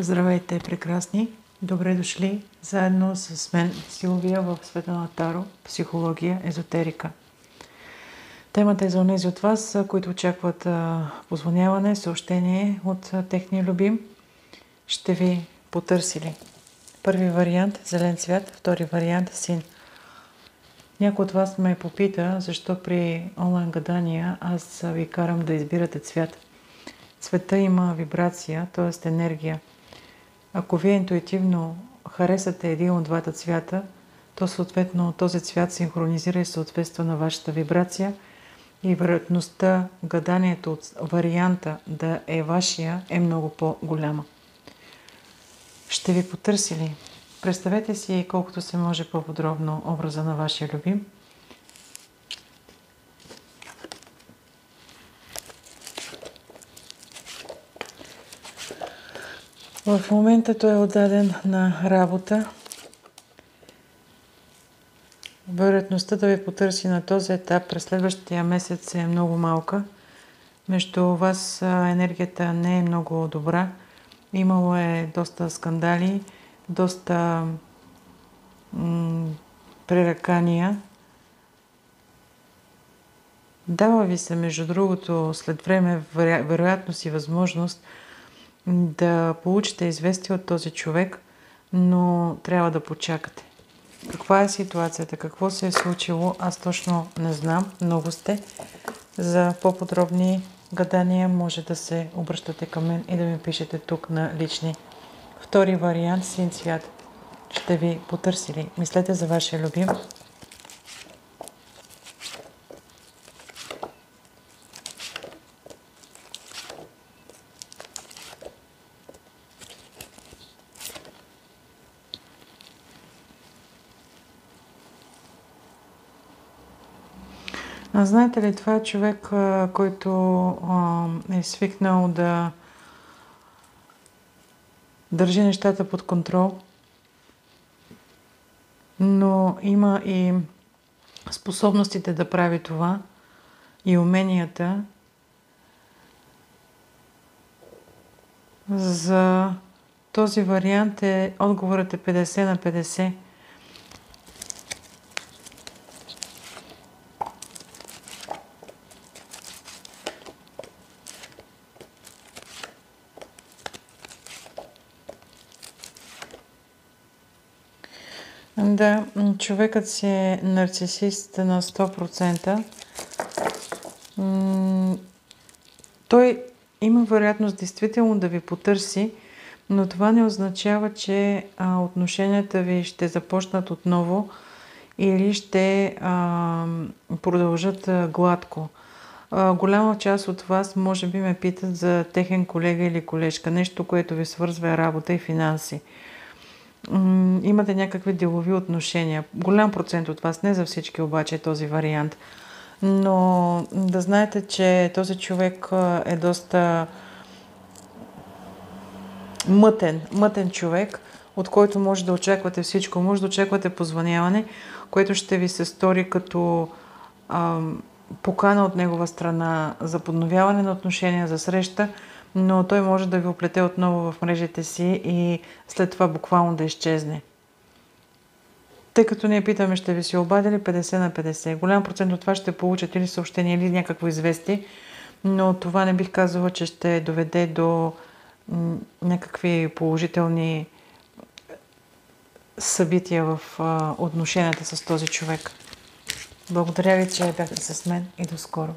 Здравейте, прекрасни! Добре дошли заедно с мен, Силвия, в света на Таро, психология, езотерика. Темата е за онези от вас, които очакват позвъняване, съобщение от техния любим. Ще ви потърсили. Първи вариант – зелен цвят, втори вариант – син. Някой от вас ме попита, защо при онлайн гадания аз ви карам да избирате цвят. Цвета има вибрация, т.е. енергия. Ако вие интуитивно харесате един от двата цвята, то съответно този цвят синхронизира и съответства на вашата вибрация и вероятността гаданието от варианта да е вашия е много по-голяма. Ще ви потърсили. Представете си колкото се може по-подробно образа на вашия любим. В момента той е отдаден на работа. Вероятността да ви потърси на този етап през следващия месец е много малка. Между вас енергията не е много добра. Имало е доста скандали, доста пререкания. Дава ви се, между другото, след време вероятност и възможност да получите известие от този човек, но трябва да почакате. Каква е ситуацията? Какво се е случило? Аз точно не знам. Много сте. За по-подробни гадания може да се обръщате към мен и да ми пишете тук на лични. Втори вариант – син цвят. Ще ви потърсили. Мислете за вашия любим. Знаете ли, това е човек, който е свикнал да държи нещата под контрол, но има и способностите да прави това и уменията. За този вариант отговорът е 50 на 50. Да, човекът си е нарцисист на 100%. Той има вероятност действително да ви потърси, но това не означава, че отношенията ви ще започнат отново или ще продължат гладко. Голяма част от вас може би ме питат за техен колега или колежка, нещо, което ви свързва работа и финанси. Имате някакви делови отношения. Голям процент от вас, не за всички обаче е този вариант. Но да знаете, че този човек е доста мътен човек, от който може да очаквате всичко. Може да очаквате позвъняване, което ще ви се стори като покана от негова страна за подновяване на отношения, за среща, но той може да ви оплете отново в мрежите си и след това буквално да изчезне. Тъй като ние питаме, ще ви се обадили 50 на 50. Голям процент от това ще получат или съобщение, или някакво известие, но това не бих казала, че ще доведе до някакви положителни събития в отношенията с този човек. Благодаря ви, че бяхте с мен и до скоро.